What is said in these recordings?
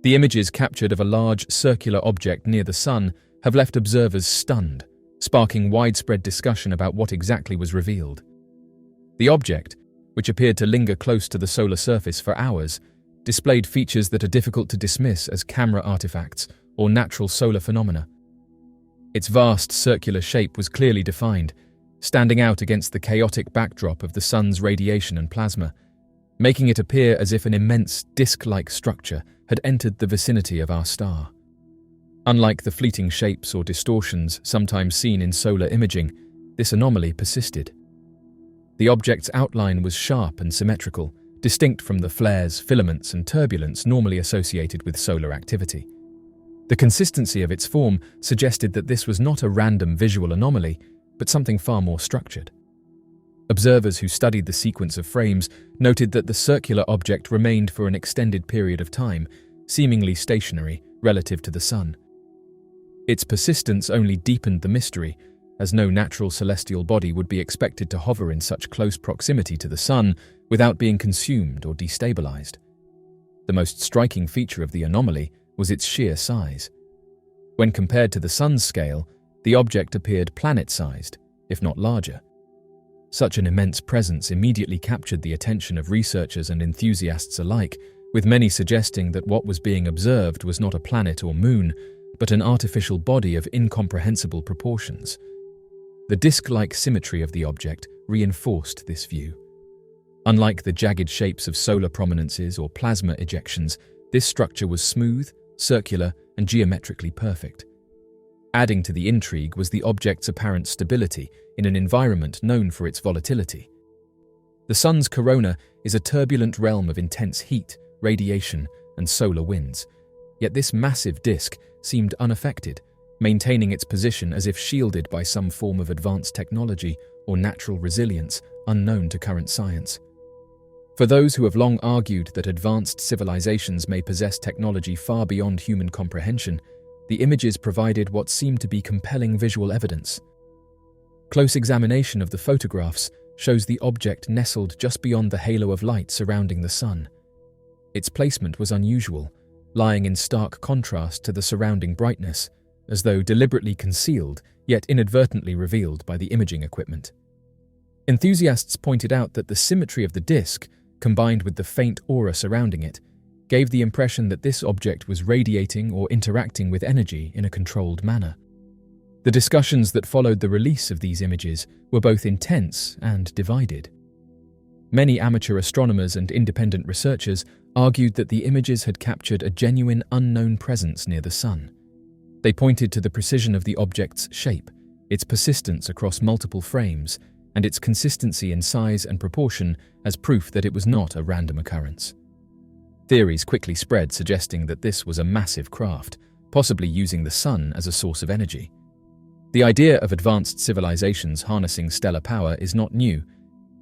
The images captured of a large circular object near the Sun have left observers stunned, sparking widespread discussion about what exactly was revealed. The object, which appeared to linger close to the solar surface for hours, displayed features that are difficult to dismiss as camera artifacts or natural solar phenomena. Its vast circular shape was clearly defined, standing out against the chaotic backdrop of the Sun's radiation and plasma, making it appear as if an immense disc-like structure had entered the vicinity of our star. Unlike the fleeting shapes or distortions sometimes seen in solar imaging, this anomaly persisted. The object's outline was sharp and symmetrical, distinct from the flares, filaments, and turbulence normally associated with solar activity. The consistency of its form suggested that this was not a random visual anomaly, but something far more structured. Observers who studied the sequence of frames noted that the circular object remained for an extended period of time, seemingly stationary relative to the Sun. Its persistence only deepened the mystery, as no natural celestial body would be expected to hover in such close proximity to the Sun without being consumed or destabilized. The most striking feature of the anomaly was its sheer size. When compared to the Sun's scale, the object appeared planet-sized, if not larger. Such an immense presence immediately captured the attention of researchers and enthusiasts alike, with many suggesting that what was being observed was not a planet or moon, but an artificial body of incomprehensible proportions. The disc-like symmetry of the object reinforced this view. Unlike the jagged shapes of solar prominences or plasma ejections, this structure was smooth, circular, and geometrically perfect. Adding to the intrigue was the object's apparent stability in an environment known for its volatility. The Sun's corona is a turbulent realm of intense heat, radiation, and solar winds, yet this massive disk seemed unaffected, maintaining its position as if shielded by some form of advanced technology or natural resilience unknown to current science. For those who have long argued that advanced civilizations may possess technology far beyond human comprehension, the images provided what seemed to be compelling visual evidence. Close examination of the photographs shows the object nestled just beyond the halo of light surrounding the Sun. Its placement was unusual, lying in stark contrast to the surrounding brightness, as though deliberately concealed yet inadvertently revealed by the imaging equipment. Enthusiasts pointed out that the symmetry of the disk, combined with the faint aura surrounding it, gave the impression that this object was radiating or interacting with energy in a controlled manner. The discussions that followed the release of these images were both intense and divided. Many amateur astronomers and independent researchers argued that the images had captured a genuine unknown presence near the Sun. They pointed to the precision of the object's shape, its persistence across multiple frames, and its consistency in size and proportion as proof that it was not a random occurrence. Theories quickly spread suggesting that this was a massive craft, possibly using the Sun as a source of energy. The idea of advanced civilizations harnessing stellar power is not new.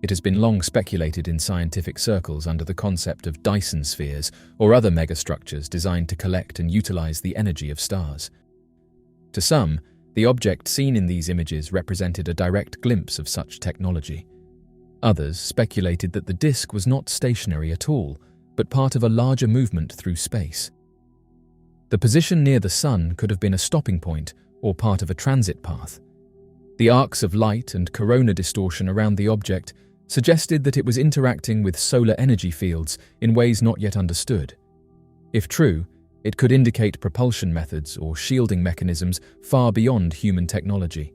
It has been long speculated in scientific circles under the concept of Dyson spheres or other megastructures designed to collect and utilize the energy of stars. To some, the object seen in these images represented a direct glimpse of such technology. Others speculated that the disk was not stationary at all, but part of a larger movement through space. The position near the Sun could have been a stopping point or part of a transit path. The arcs of light and corona distortion around the object suggested that it was interacting with solar energy fields in ways not yet understood. If true, it could indicate propulsion methods or shielding mechanisms far beyond human technology.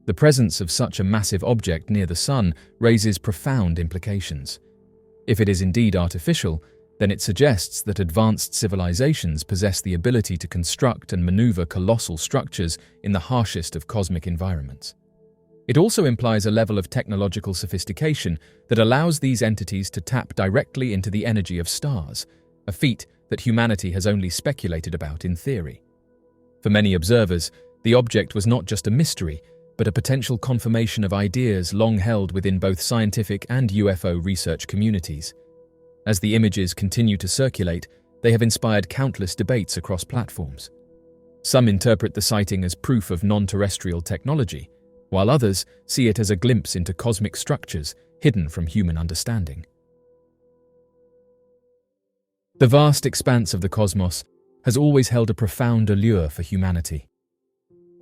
The presence of such a massive object near the Sun raises profound implications. If it is indeed artificial, then it suggests that advanced civilizations possess the ability to construct and maneuver colossal structures in the harshest of cosmic environments. It also implies a level of technological sophistication that allows these entities to tap directly into the energy of stars, a feat that humanity has only speculated about in theory. For many observers, the object was not just a mystery, but a potential confirmation of ideas long held within both scientific and UFO research communities. As the images continue to circulate, they have inspired countless debates across platforms. Some interpret the sighting as proof of non-terrestrial technology, while others see it as a glimpse into cosmic structures hidden from human understanding. The vast expanse of the cosmos has always held a profound allure for humanity.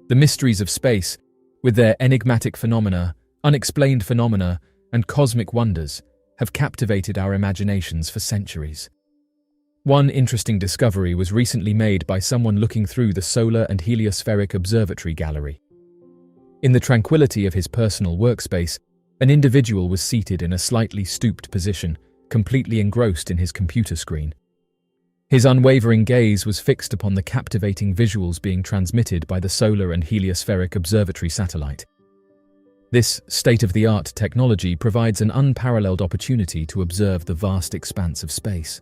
The mysteries of space, with their enigmatic phenomena, unexplained phenomena, and cosmic wonders, have captivated our imaginations for centuries. One interesting discovery was recently made by someone looking through the Solar and Heliospheric Observatory Gallery. In the tranquility of his personal workspace, an individual was seated in a slightly stooped position, completely engrossed in his computer screen. His unwavering gaze was fixed upon the captivating visuals being transmitted by the Solar and Heliospheric Observatory satellite. This state-of-the-art technology provides an unparalleled opportunity to observe the vast expanse of space.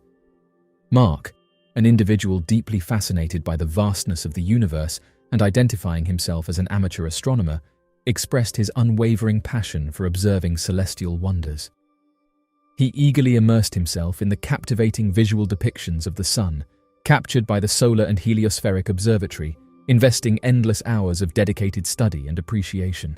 Mark, an individual deeply fascinated by the vastness of the universe and identifying himself as an amateur astronomer, expressed his unwavering passion for observing celestial wonders. He eagerly immersed himself in the captivating visual depictions of the Sun, captured by the Solar and Heliospheric Observatory, investing endless hours of dedicated study and appreciation.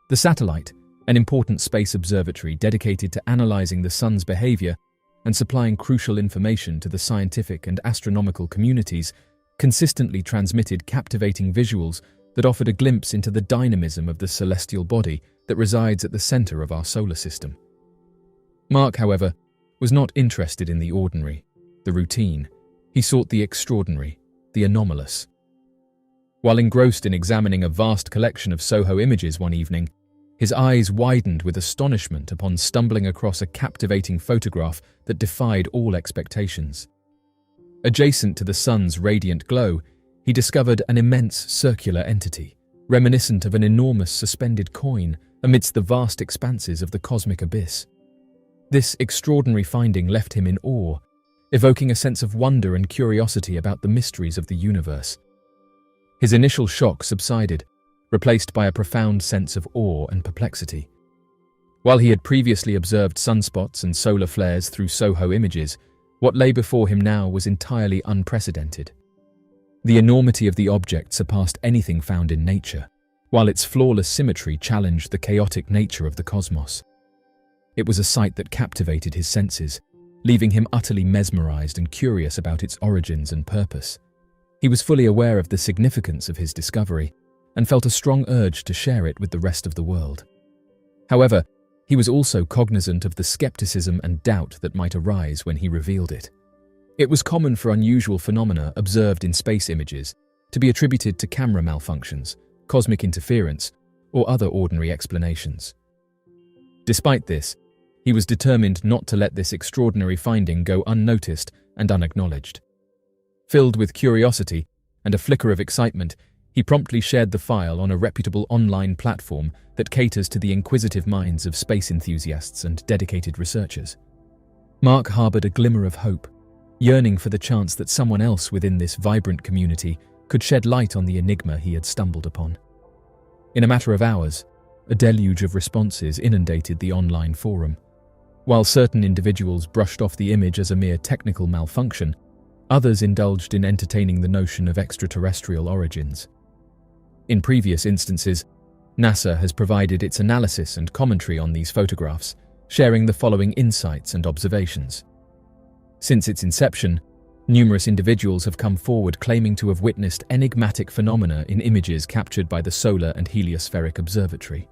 The satellite, an important space observatory dedicated to analyzing the Sun's behavior and supplying crucial information to the scientific and astronomical communities, consistently transmitted captivating visuals that offered a glimpse into the dynamism of the celestial body that resides at the center of our solar system. Mark, however, was not interested in the ordinary, the routine. He sought the extraordinary, the anomalous. While engrossed in examining a vast collection of Soho images one evening, his eyes widened with astonishment upon stumbling across a captivating photograph that defied all expectations. Adjacent to the Sun's radiant glow, he discovered an immense circular entity, reminiscent of an enormous suspended coin amidst the vast expanses of the cosmic abyss. This extraordinary finding left him in awe, evoking a sense of wonder and curiosity about the mysteries of the universe. His initial shock subsided, replaced by a profound sense of awe and perplexity. While he had previously observed sunspots and solar flares through Soho images, what lay before him now was entirely unprecedented. The enormity of the object surpassed anything found in nature, while its flawless symmetry challenged the chaotic nature of the cosmos. It was a sight that captivated his senses, leaving him utterly mesmerized and curious about its origins and purpose. He was fully aware of the significance of his discovery and felt a strong urge to share it with the rest of the world. However, he was also cognizant of the skepticism and doubt that might arise when he revealed it. It was common for unusual phenomena observed in space images to be attributed to camera malfunctions, cosmic interference, or other ordinary explanations. Despite this, he was determined not to let this extraordinary finding go unnoticed and unacknowledged. Filled with curiosity and a flicker of excitement, he promptly shared the file on a reputable online platform that caters to the inquisitive minds of space enthusiasts and dedicated researchers. Mark harbored a glimmer of hope, yearning for the chance that someone else within this vibrant community could shed light on the enigma he had stumbled upon. In a matter of hours, a deluge of responses inundated the online forum. While certain individuals brushed off the image as a mere technical malfunction, others indulged in entertaining the notion of extraterrestrial origins. In previous instances, NASA has provided its analysis and commentary on these photographs, sharing the following insights and observations. Since its inception, numerous individuals have come forward claiming to have witnessed enigmatic phenomena in images captured by the Solar and Heliospheric Observatory.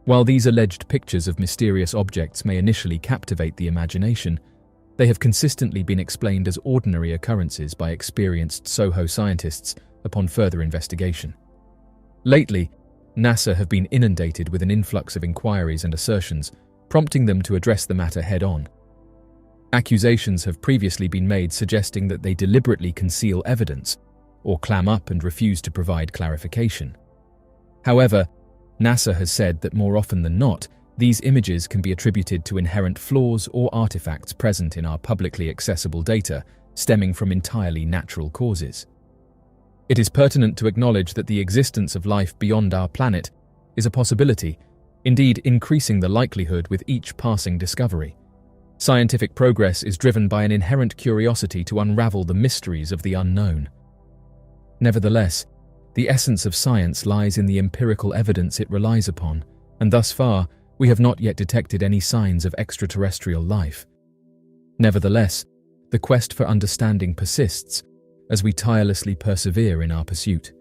While these alleged pictures of mysterious objects may initially captivate the imagination, they have consistently been explained as ordinary occurrences by experienced Soho scientists upon further investigation. Lately, NASA have been inundated with an influx of inquiries and assertions, prompting them to address the matter head-on. Accusations have previously been made suggesting that they deliberately conceal evidence or clam up and refuse to provide clarification. However, NASA has said that more often than not, these images can be attributed to inherent flaws or artifacts present in our publicly accessible data, stemming from entirely natural causes. It is pertinent to acknowledge that the existence of life beyond our planet is a possibility, indeed increasing the likelihood with each passing discovery. Scientific progress is driven by an inherent curiosity to unravel the mysteries of the unknown. Nevertheless, the essence of science lies in the empirical evidence it relies upon, and thus far, we have not yet detected any signs of extraterrestrial life. Nevertheless, the quest for understanding persists as we tirelessly persevere in our pursuit.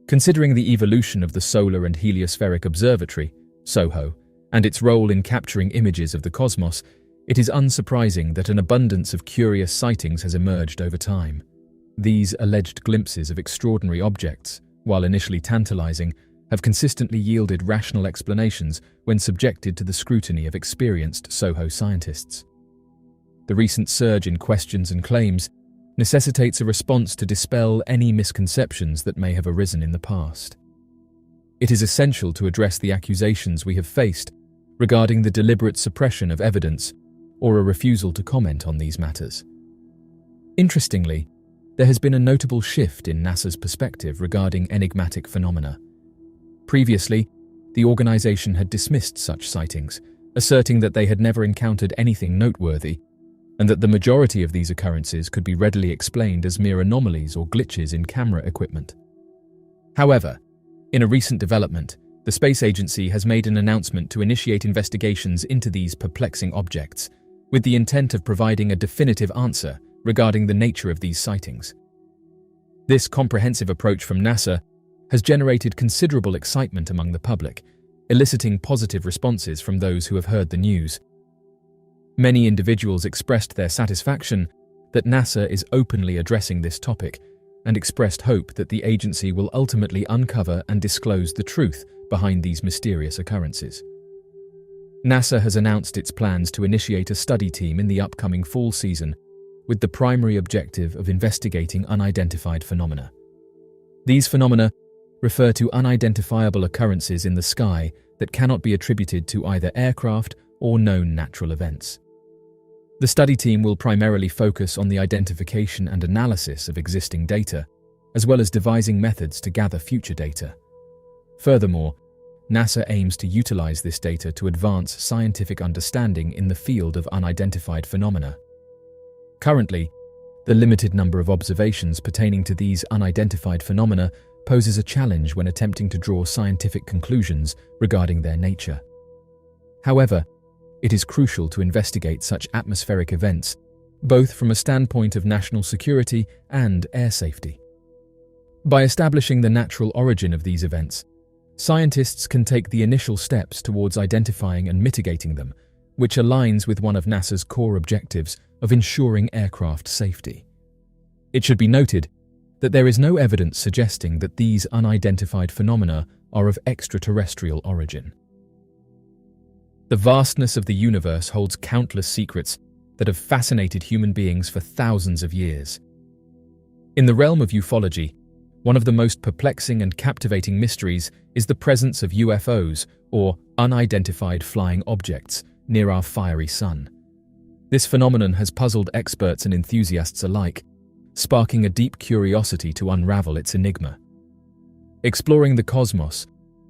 Considering the evolution of the Solar and Heliospheric Observatory, SOHO, and its role in capturing images of the cosmos, it is unsurprising that an abundance of curious sightings has emerged over time. These alleged glimpses of extraordinary objects, while initially tantalizing, have consistently yielded rational explanations when subjected to the scrutiny of experienced SOHO scientists. The recent surge in questions and claims necessitates a response to dispel any misconceptions that may have arisen in the past. It is essential to address the accusations we have faced regarding the deliberate suppression of evidence or a refusal to comment on these matters. Interestingly, there has been a notable shift in NASA's perspective regarding enigmatic phenomena. Previously, the organization had dismissed such sightings, asserting that they had never encountered anything noteworthy, and that the majority of these occurrences could be readily explained as mere anomalies or glitches in camera equipment. However, in a recent development, the space agency has made an announcement to initiate investigations into these perplexing objects, with the intent of providing a definitive answer regarding the nature of these sightings. This comprehensive approach from NASA has generated considerable excitement among the public, eliciting positive responses from those who have heard the news. Many individuals expressed their satisfaction that NASA is openly addressing this topic and expressed hope that the agency will ultimately uncover and disclose the truth behind these mysterious occurrences. NASA has announced its plans to initiate a study team in the upcoming fall season with the primary objective of investigating unidentified phenomena. These phenomena refer to unidentifiable occurrences in the sky that cannot be attributed to either aircraft or known natural events. The study team will primarily focus on the identification and analysis of existing data, as well as devising methods to gather future data. Furthermore, NASA aims to utilize this data to advance scientific understanding in the field of unidentified phenomena. Currently, the limited number of observations pertaining to these unidentified phenomena poses a challenge when attempting to draw scientific conclusions regarding their nature. However, it is crucial to investigate such atmospheric events, both from a standpoint of national security and air safety. By establishing the natural origin of these events, scientists can take the initial steps towards identifying and mitigating them, which aligns with one of NASA's core objectives of ensuring aircraft safety. It should be noted that there is no evidence suggesting that these unidentified phenomena are of extraterrestrial origin. The vastness of the universe holds countless secrets that have fascinated human beings for thousands of years. In the realm of ufology, one of the most perplexing and captivating mysteries is the presence of UFOs, or unidentified flying objects, near our fiery sun. This phenomenon has puzzled experts and enthusiasts alike, sparking a deep curiosity to unravel its enigma. Exploring the cosmos,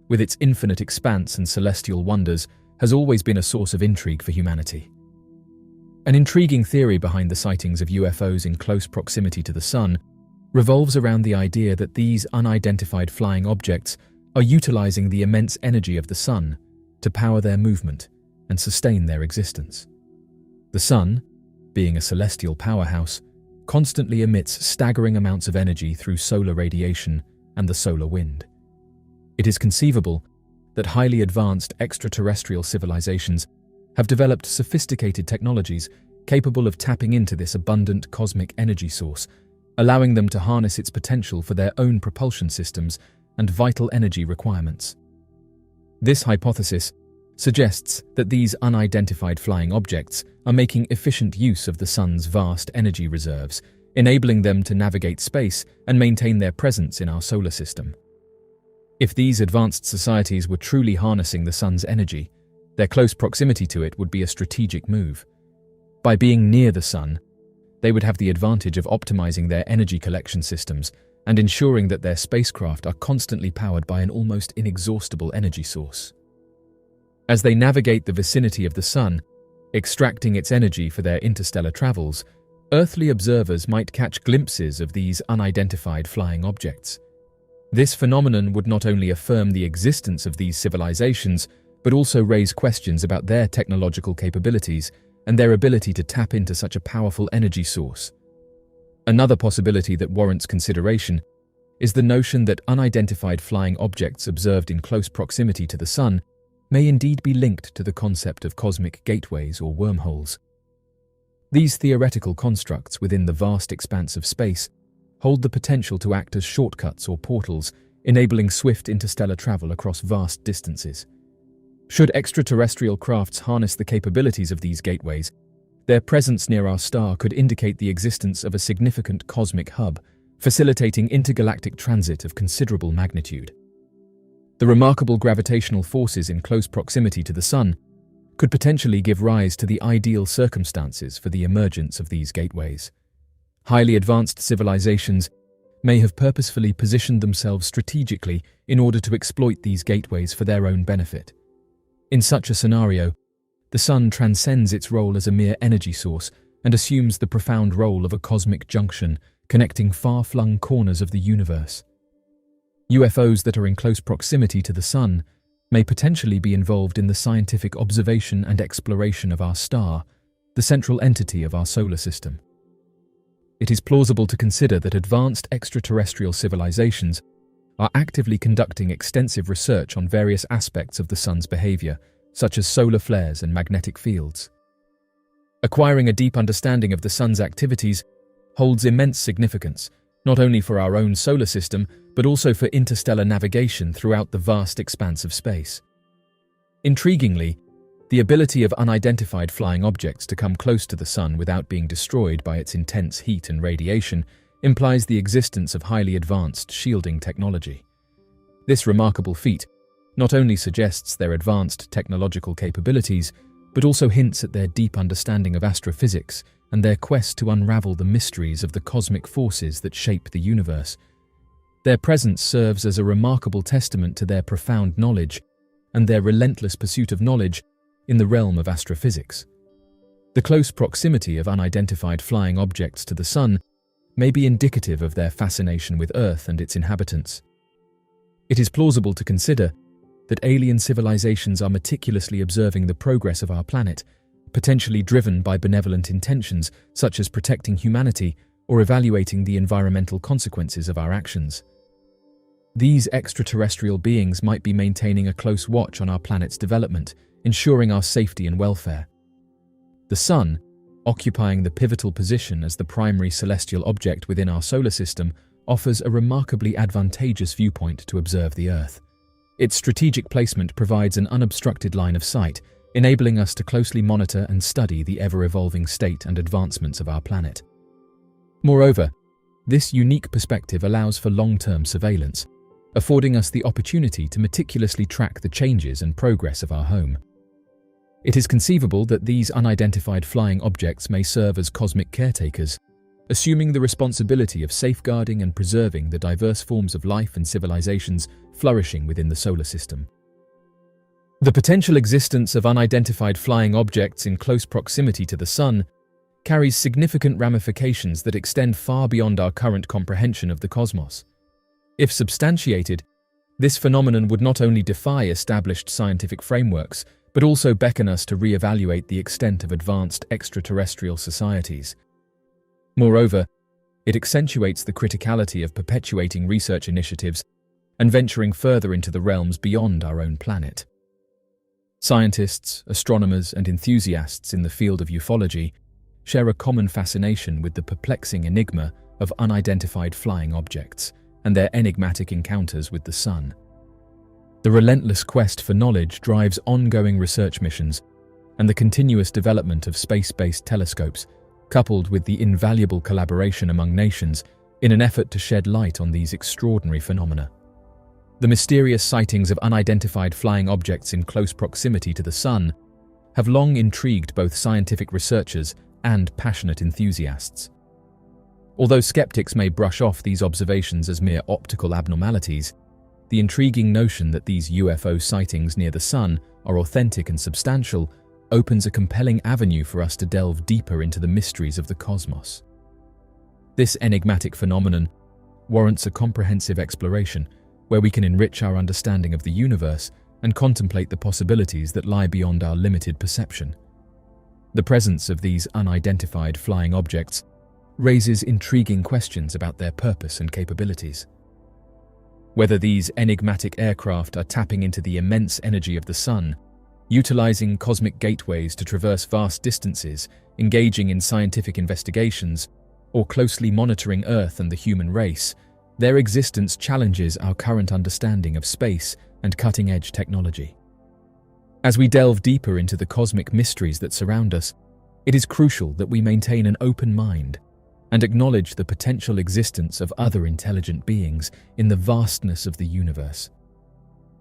with its infinite expanse and celestial wonders, has always been a source of intrigue for humanity. An intriguing theory behind the sightings of UFOs in close proximity to the sun revolves around the idea that these unidentified flying objects are utilizing the immense energy of the sun to power their movement and sustain their existence. The sun, being a celestial powerhouse, constantly emits staggering amounts of energy through solar radiation and the solar wind. It is conceivable that highly advanced extraterrestrial civilizations have developed sophisticated technologies capable of tapping into this abundant cosmic energy source, allowing them to harness its potential for their own propulsion systems and vital energy requirements. This hypothesis suggests that these unidentified flying objects are making efficient use of the sun's vast energy reserves, enabling them to navigate space and maintain their presence in our solar system. If these advanced societies were truly harnessing the sun's energy, their close proximity to it would be a strategic move. By being near the sun, they would have the advantage of optimizing their energy collection systems and ensuring that their spacecraft are constantly powered by an almost inexhaustible energy source. As they navigate the vicinity of the sun, extracting its energy for their interstellar travels, earthly observers might catch glimpses of these unidentified flying objects. This phenomenon would not only affirm the existence of these civilizations, but also raise questions about their technological capabilities and their ability to tap into such a powerful energy source. Another possibility that warrants consideration is the notion that unidentified flying objects observed in close proximity to the Sun may indeed be linked to the concept of cosmic gateways or wormholes. These theoretical constructs within the vast expanse of space hold the potential to act as shortcuts or portals, enabling swift interstellar travel across vast distances. Should extraterrestrial crafts harness the capabilities of these gateways, their presence near our star could indicate the existence of a significant cosmic hub, facilitating intergalactic transit of considerable magnitude. The remarkable gravitational forces in close proximity to the Sun could potentially give rise to the ideal circumstances for the emergence of these gateways. Highly advanced civilizations may have purposefully positioned themselves strategically in order to exploit these gateways for their own benefit. In such a scenario, the Sun transcends its role as a mere energy source and assumes the profound role of a cosmic junction connecting far-flung corners of the universe. UFOs that are in close proximity to the Sun may potentially be involved in the scientific observation and exploration of our star, the central entity of our solar system. It is plausible to consider that advanced extraterrestrial civilizations are actively conducting extensive research on various aspects of the Sun's behavior, such as solar flares and magnetic fields. Acquiring a deep understanding of the Sun's activities holds immense significance, not only for our own solar system, but also for interstellar navigation throughout the vast expanse of space. Intriguingly, the ability of unidentified flying objects to come close to the Sun without being destroyed by its intense heat and radiation implies the existence of highly advanced shielding technology. This remarkable feat not only suggests their advanced technological capabilities, but also hints at their deep understanding of astrophysics and their quest to unravel the mysteries of the cosmic forces that shape the universe. Their presence serves as a remarkable testament to their profound knowledge and their relentless pursuit of knowledge in the realm of astrophysics. The close proximity of unidentified flying objects to the Sun may be indicative of their fascination with Earth and its inhabitants. It is plausible to consider that alien civilizations are meticulously observing the progress of our planet, potentially driven by benevolent intentions such as protecting humanity or evaluating the environmental consequences of our actions. These extraterrestrial beings might be maintaining a close watch on our planet's development, ensuring our safety and welfare. The Sun, occupying the pivotal position as the primary celestial object within our solar system, offers a remarkably advantageous viewpoint to observe the Earth. Its strategic placement provides an unobstructed line of sight, enabling us to closely monitor and study the ever-evolving state and advancements of our planet. Moreover, this unique perspective allows for long-term surveillance, affording us the opportunity to meticulously track the changes and progress of our home. It is conceivable that these unidentified flying objects may serve as cosmic caretakers, assuming the responsibility of safeguarding and preserving the diverse forms of life and civilizations flourishing within the solar system. The potential existence of unidentified flying objects in close proximity to the Sun carries significant ramifications that extend far beyond our current comprehension of the cosmos. If substantiated, this phenomenon would not only defy established scientific frameworks, but also beckon us to re-evaluate the extent of advanced extraterrestrial societies. Moreover, it accentuates the criticality of perpetuating research initiatives and venturing further into the realms beyond our own planet. Scientists, astronomers, and enthusiasts in the field of ufology share a common fascination with the perplexing enigma of unidentified flying objects and their enigmatic encounters with the Sun. The relentless quest for knowledge drives ongoing research missions and the continuous development of space-based telescopes, coupled with the invaluable collaboration among nations in an effort to shed light on these extraordinary phenomena. The mysterious sightings of unidentified flying objects in close proximity to the Sun have long intrigued both scientific researchers and passionate enthusiasts. Although skeptics may brush off these observations as mere optical abnormalities, the intriguing notion that these UFO sightings near the Sun are authentic and substantial opens a compelling avenue for us to delve deeper into the mysteries of the cosmos. This enigmatic phenomenon warrants a comprehensive exploration where we can enrich our understanding of the universe and contemplate the possibilities that lie beyond our limited perception. The presence of these unidentified flying objects raises intriguing questions about their purpose and capabilities. Whether these enigmatic aircraft are tapping into the immense energy of the sun, utilizing cosmic gateways to traverse vast distances, engaging in scientific investigations, or closely monitoring Earth and the human race, their existence challenges our current understanding of space and cutting-edge technology. As we delve deeper into the cosmic mysteries that surround us, it is crucial that we maintain an open mind and acknowledge the potential existence of other intelligent beings in the vastness of the universe.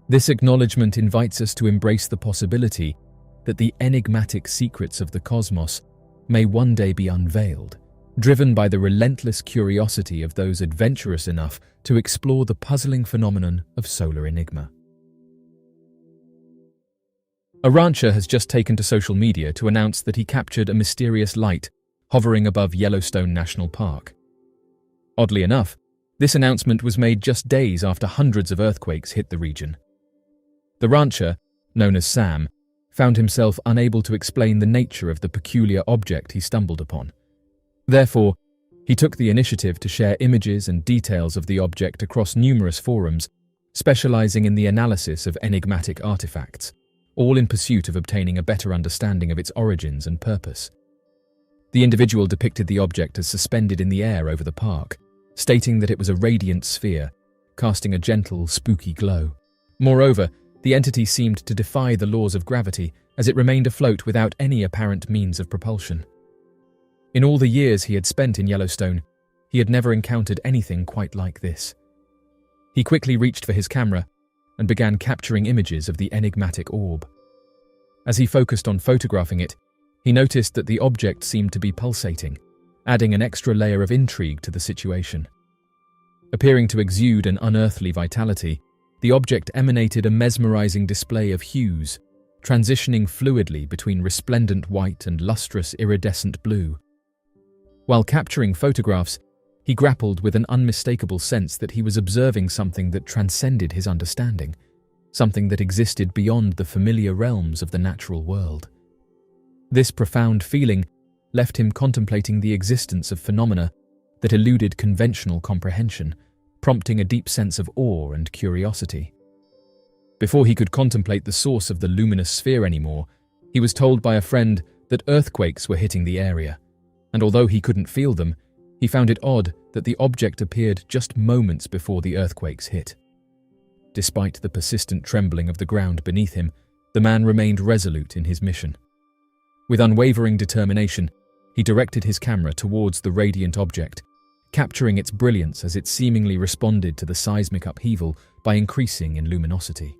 This acknowledgement invites us to embrace the possibility that the enigmatic secrets of the cosmos may one day be unveiled, driven by the relentless curiosity of those adventurous enough to explore the puzzling phenomenon of solar enigma. A rancher has just taken to social media to announce that he captured a mysterious light hovering above Yellowstone National Park. Oddly enough, this announcement was made just days after hundreds of earthquakes hit the region. The rancher, known as Sam, found himself unable to explain the nature of the peculiar object he stumbled upon. Therefore, he took the initiative to share images and details of the object across numerous forums, specializing in the analysis of enigmatic artifacts, all in pursuit of obtaining a better understanding of its origins and purpose. The individual depicted the object as suspended in the air over the park, stating that it was a radiant sphere, casting a gentle, spooky glow. Moreover, the entity seemed to defy the laws of gravity as it remained afloat without any apparent means of propulsion. In all the years he had spent in Yellowstone, he had never encountered anything quite like this. He quickly reached for his camera and began capturing images of the enigmatic orb. As he focused on photographing it, he noticed that the object seemed to be pulsating, adding an extra layer of intrigue to the situation. Appearing to exude an unearthly vitality, the object emanated a mesmerizing display of hues, transitioning fluidly between resplendent white and lustrous iridescent blue. While capturing photographs, he grappled with an unmistakable sense that he was observing something that transcended his understanding, something that existed beyond the familiar realms of the natural world. This profound feeling left him contemplating the existence of phenomena that eluded conventional comprehension, prompting a deep sense of awe and curiosity. Before he could contemplate the source of the luminous sphere anymore, he was told by a friend that earthquakes were hitting the area, and although he couldn't feel them, he found it odd that the object appeared just moments before the earthquakes hit. Despite the persistent trembling of the ground beneath him, the man remained resolute in his mission. With unwavering determination, he directed his camera towards the radiant object, capturing its brilliance as it seemingly responded to the seismic upheaval by increasing in luminosity.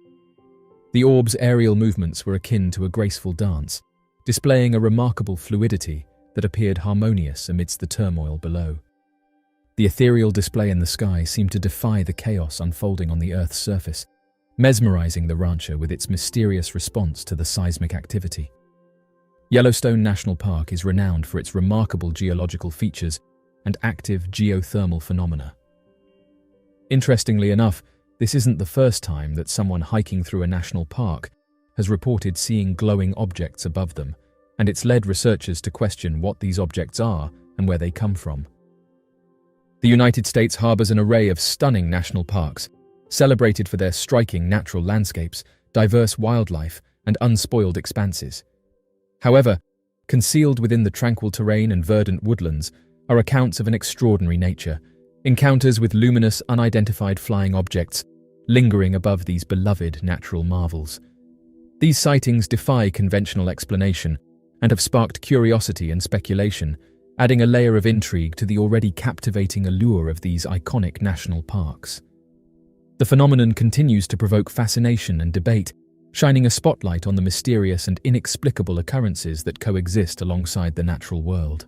The orb's aerial movements were akin to a graceful dance, displaying a remarkable fluidity that appeared harmonious amidst the turmoil below. The ethereal display in the sky seemed to defy the chaos unfolding on the Earth's surface, mesmerizing the rancher with its mysterious response to the seismic activity. Yellowstone National Park is renowned for its remarkable geological features and active geothermal phenomena. Interestingly enough, this isn't the first time that someone hiking through a national park has reported seeing glowing objects above them, and it's led researchers to question what these objects are and where they come from. The United States harbors an array of stunning national parks, celebrated for their striking natural landscapes, diverse wildlife, and unspoiled expanses. However, concealed within the tranquil terrain and verdant woodlands are accounts of an extraordinary nature, encounters with luminous, unidentified flying objects lingering above these beloved natural marvels. These sightings defy conventional explanation and have sparked curiosity and speculation, adding a layer of intrigue to the already captivating allure of these iconic national parks. The phenomenon continues to provoke fascination and debate, shining a spotlight on the mysterious and inexplicable occurrences that coexist alongside the natural world.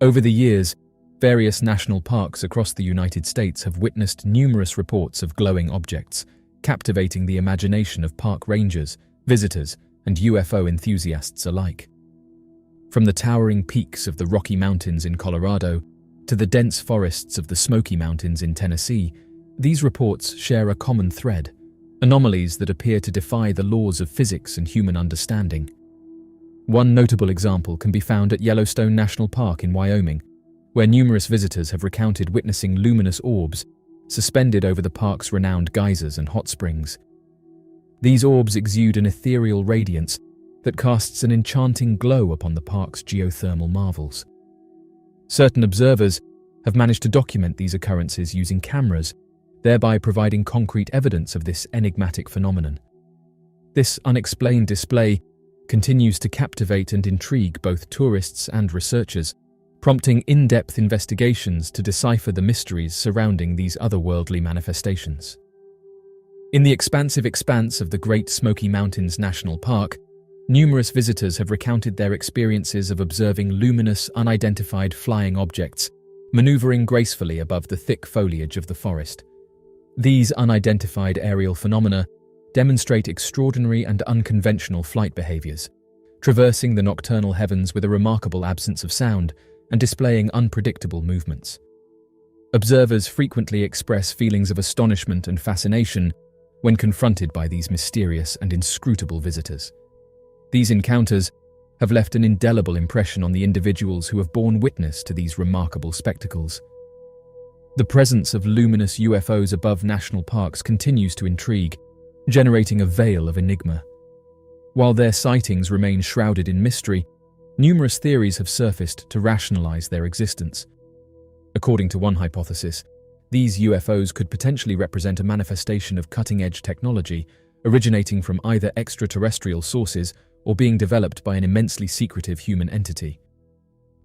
Over the years, various national parks across the United States have witnessed numerous reports of glowing objects, captivating the imagination of park rangers, visitors, and UFO enthusiasts alike. From the towering peaks of the Rocky Mountains in Colorado to the dense forests of the Smoky Mountains in Tennessee, these reports share a common thread: anomalies that appear to defy the laws of physics and human understanding. One notable example can be found at Yellowstone National Park in Wyoming, where numerous visitors have recounted witnessing luminous orbs suspended over the park's renowned geysers and hot springs. These orbs exude an ethereal radiance that casts an enchanting glow upon the park's geothermal marvels. Certain observers have managed to document these occurrences using cameras, thereby providing concrete evidence of this enigmatic phenomenon. This unexplained display continues to captivate and intrigue both tourists and researchers, prompting in-depth investigations to decipher the mysteries surrounding these otherworldly manifestations. In the expansive expanse of the Great Smoky Mountains National Park, numerous visitors have recounted their experiences of observing luminous, unidentified flying objects maneuvering gracefully above the thick foliage of the forest. These unidentified aerial phenomena demonstrate extraordinary and unconventional flight behaviors, traversing the nocturnal heavens with a remarkable absence of sound and displaying unpredictable movements. Observers frequently express feelings of astonishment and fascination when confronted by these mysterious and inscrutable visitors. These encounters have left an indelible impression on the individuals who have borne witness to these remarkable spectacles. The presence of luminous UFOs above national parks continues to intrigue, generating a veil of enigma. While their sightings remain shrouded in mystery, numerous theories have surfaced to rationalize their existence. According to one hypothesis, these UFOs could potentially represent a manifestation of cutting-edge technology originating from either extraterrestrial sources or being developed by an immensely secretive human entity.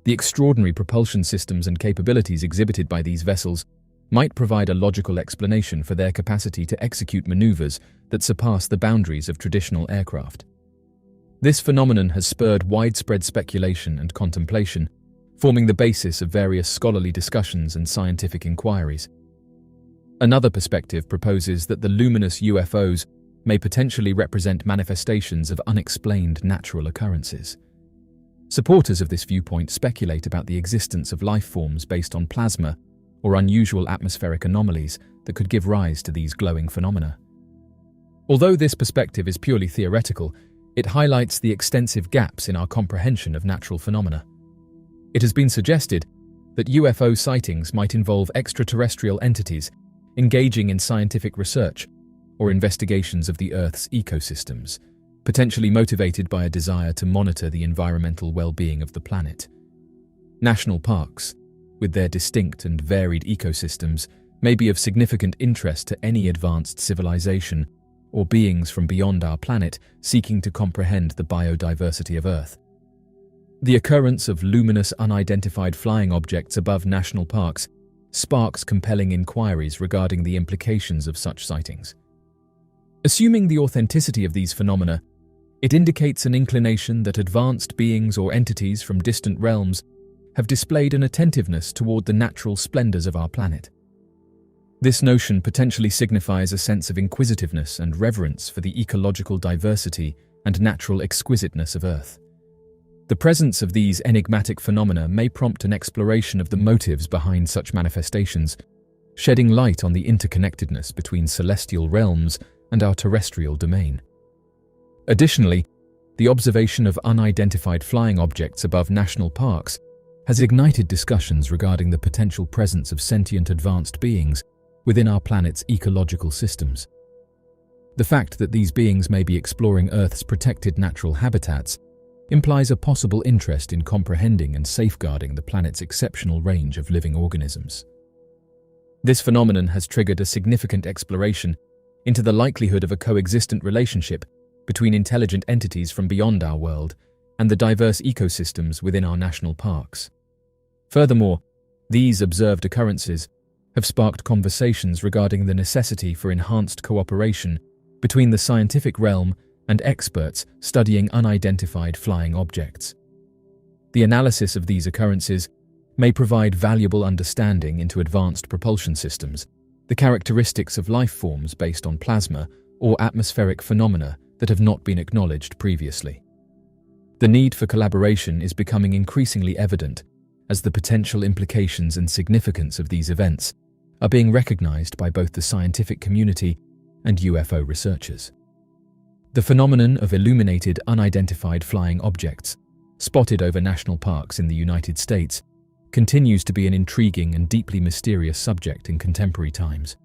The extraordinary propulsion systems and capabilities exhibited by these vessels might provide a logical explanation for their capacity to execute maneuvers that surpass the boundaries of traditional aircraft. This phenomenon has spurred widespread speculation and contemplation, forming the basis of various scholarly discussions and scientific inquiries. Another perspective proposes that the luminous UFOs may potentially represent manifestations of unexplained natural occurrences. Supporters of this viewpoint speculate about the existence of life forms based on plasma or unusual atmospheric anomalies that could give rise to these glowing phenomena. Although this perspective is purely theoretical, it highlights the extensive gaps in our comprehension of natural phenomena. It has been suggested that UFO sightings might involve extraterrestrial entities engaging in scientific research or investigations of the Earth's ecosystems, potentially motivated by a desire to monitor the environmental well-being of the planet. National parks, with their distinct and varied ecosystems, may be of significant interest to any advanced civilization or beings from beyond our planet seeking to comprehend the biodiversity of Earth. The occurrence of luminous unidentified flying objects above national parks sparks compelling inquiries regarding the implications of such sightings. Assuming the authenticity of these phenomena, it indicates an inclination that advanced beings or entities from distant realms have displayed an attentiveness toward the natural splendors of our planet. This notion potentially signifies a sense of inquisitiveness and reverence for the ecological diversity and natural exquisiteness of Earth. The presence of these enigmatic phenomena may prompt an exploration of the motives behind such manifestations, shedding light on the interconnectedness between celestial realms and our terrestrial domain. Additionally, the observation of unidentified flying objects above national parks has ignited discussions regarding the potential presence of sentient advanced beings within our planet's ecological systems. The fact that these beings may be exploring Earth's protected natural habitats implies a possible interest in comprehending and safeguarding the planet's exceptional range of living organisms. This phenomenon has triggered a significant exploration into the likelihood of a coexistent relationship between intelligent entities from beyond our world and the diverse ecosystems within our national parks. Furthermore, these observed occurrences have sparked conversations regarding the necessity for enhanced cooperation between the scientific realm and experts studying unidentified flying objects. The analysis of these occurrences may provide valuable understanding into advanced propulsion systems, the characteristics of life forms based on plasma or atmospheric phenomena that have not been acknowledged previously. The need for collaboration is becoming increasingly evident as the potential implications and significance of these events are being recognized by both the scientific community and UFO researchers. The phenomenon of illuminated, unidentified flying objects, spotted over national parks in the United States, continues to be an intriguing and deeply mysterious subject in contemporary times.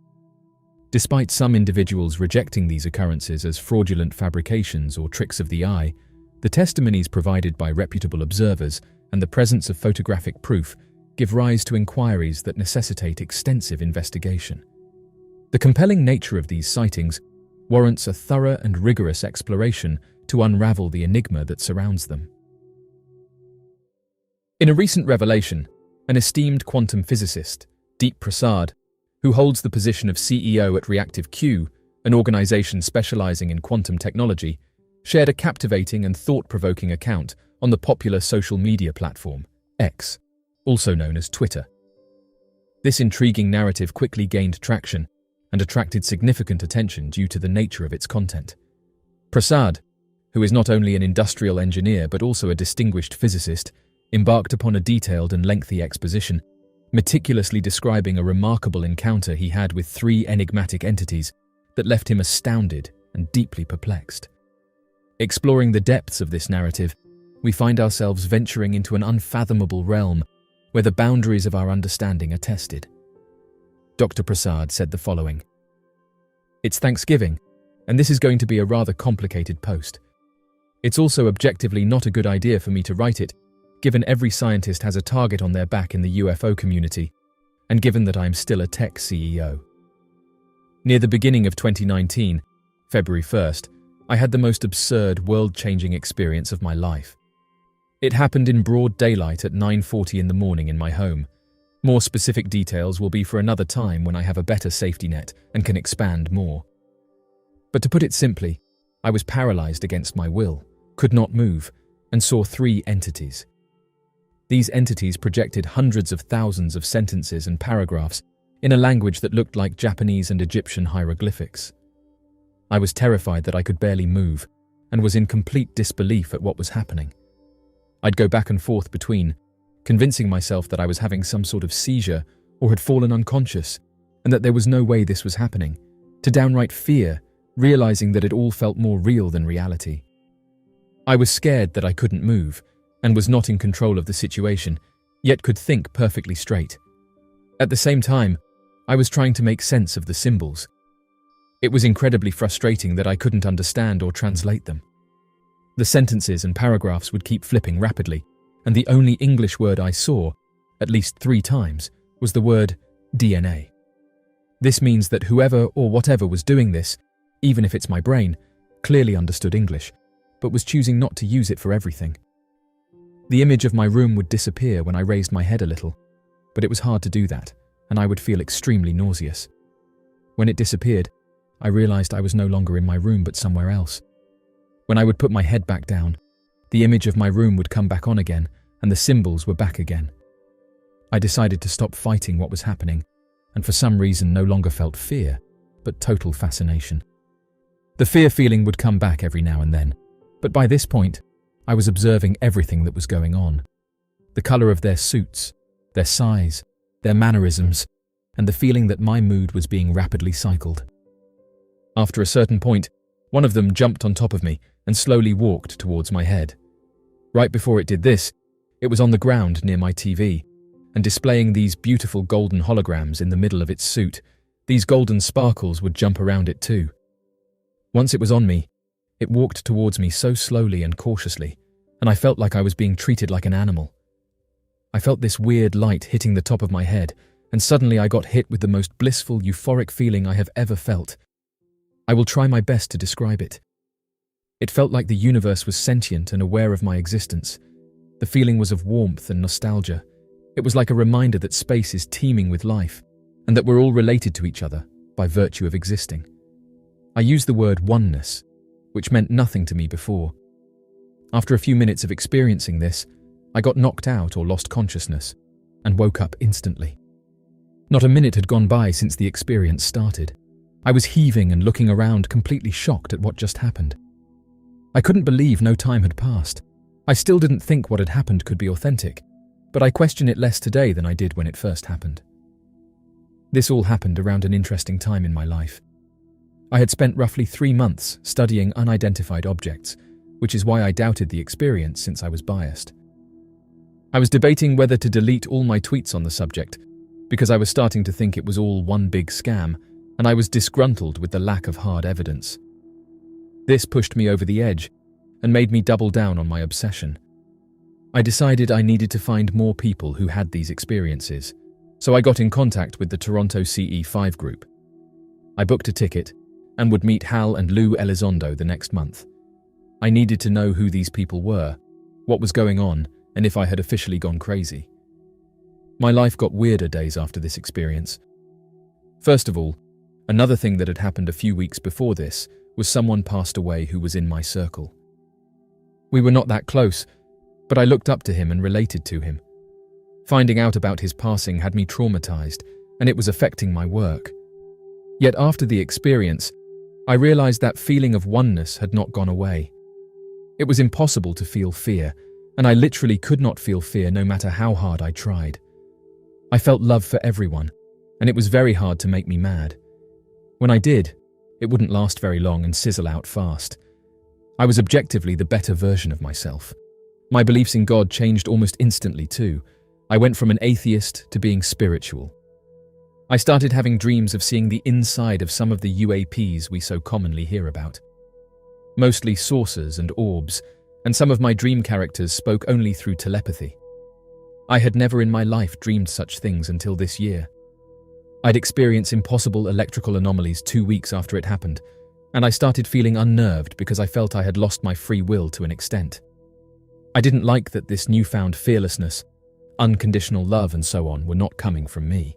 Despite some individuals rejecting these occurrences as fraudulent fabrications or tricks of the eye, the testimonies provided by reputable observers and the presence of photographic proof give rise to inquiries that necessitate extensive investigation. The compelling nature of these sightings warrants a thorough and rigorous exploration to unravel the enigma that surrounds them. In a recent revelation, an esteemed quantum physicist, Deep Prasad, who holds the position of CEO at Reactive Q, an organization specializing in quantum technology, shared a captivating and thought-provoking account on the popular social media platform, X, also known as Twitter. This intriguing narrative quickly gained traction and attracted significant attention due to the nature of its content. Prasad, who is not only an industrial engineer but also a distinguished physicist, embarked upon a detailed and lengthy exposition, meticulously describing a remarkable encounter he had with 3 enigmatic entities that left him astounded and deeply perplexed. Exploring the depths of this narrative, we find ourselves venturing into an unfathomable realm where the boundaries of our understanding are tested. Dr. Prasad said the following: "It's Thanksgiving, and this is going to be a rather complicated post. It's also objectively not a good idea for me to write it, given every scientist has a target on their back in the UFO community, and given that I'm still a tech CEO. Near the beginning of 2019, February 1st, I had the most absurd, world-changing experience of my life. It happened in broad daylight at 9:40 in the morning in my home. More specific details will be for another time when I have a better safety net and can expand more. But to put it simply, I was paralyzed against my will, could not move, and saw 3 entities. These entities projected hundreds of thousands of sentences and paragraphs in a language that looked like Japanese and Egyptian hieroglyphics. I was terrified that I could barely move and was in complete disbelief at what was happening. I'd go back and forth between, convincing myself that I was having some sort of seizure or had fallen unconscious, and that there was no way this was happening, to downright fear, realizing that it all felt more real than reality. I was scared that I couldn't move, and was not in control of the situation, yet could think perfectly straight. At the same time, I was trying to make sense of the symbols. It was incredibly frustrating that I couldn't understand or translate them. The sentences and paragraphs would keep flipping rapidly, and the only English word I saw, at least 3 times, was the word DNA. This means that whoever or whatever was doing this, even if it's my brain, clearly understood English, but was choosing not to use it for everything. The image of my room would disappear when I raised my head a little, but it was hard to do that, and I would feel extremely nauseous. When it disappeared, I realized I was no longer in my room but somewhere else. When I would put my head back down, the image of my room would come back on again, and the symbols were back again. I decided to stop fighting what was happening, and for some reason no longer felt fear, but total fascination. The fear feeling would come back every now and then, but by this point, I was observing everything that was going on. The color of their suits, their size, their mannerisms, and the feeling that my mood was being rapidly cycled. After a certain point, one of them jumped on top of me and slowly walked towards my head. Right before it did this, it was on the ground near my TV, and displaying these beautiful golden holograms in the middle of its suit. These golden sparkles would jump around it too. Once it was on me, it walked towards me so slowly and cautiously, and I felt like I was being treated like an animal. I felt this weird light hitting the top of my head, and suddenly I got hit with the most blissful, euphoric feeling I have ever felt. I will try my best to describe it. It felt like the universe was sentient and aware of my existence. The feeling was of warmth and nostalgia. It was like a reminder that space is teeming with life, and that we're all related to each other by virtue of existing. I used the word oneness, which meant nothing to me before. After a few minutes of experiencing this, I got knocked out or lost consciousness, and woke up instantly. Not a minute had gone by since the experience started. I was heaving and looking around, completely shocked at what just happened. I couldn't believe no time had passed. I still didn't think what had happened could be authentic, but I question it less today than I did when it first happened. This all happened around an interesting time in my life. I had spent roughly 3 months studying unidentified objects, which is why I doubted the experience since I was biased. I was debating whether to delete all my tweets on the subject, because I was starting to think it was all one big scam, and I was disgruntled with the lack of hard evidence. This pushed me over the edge and made me double down on my obsession. I decided I needed to find more people who had these experiences, so I got in contact with the Toronto CE5 group. I booked a ticket and would meet Hal and Lou Elizondo the next month. I needed to know who these people were, what was going on, and if I had officially gone crazy. My life got weirder days after this experience. First of all, another thing that had happened a few weeks before this was someone passed away who was in my circle. We were not that close, but I looked up to him and related to him. Finding out about his passing had me traumatized, and it was affecting my work. Yet after the experience, I realized that feeling of oneness had not gone away. It was impossible to feel fear, and I literally could not feel fear no matter how hard I tried. I felt love for everyone, and it was very hard to make me mad. When I did, it wouldn't last very long and sizzle out fast. I was objectively the better version of myself. My beliefs in God changed almost instantly too. I went from an atheist to being spiritual. I started having dreams of seeing the inside of some of the UAPs we so commonly hear about. Mostly saucers and orbs, and some of my dream characters spoke only through telepathy. I had never in my life dreamed such things until this year. I'd experienced impossible electrical anomalies 2 weeks after it happened, and I started feeling unnerved because I felt I had lost my free will to an extent. I didn't like that this newfound fearlessness, unconditional love and so on were not coming from me.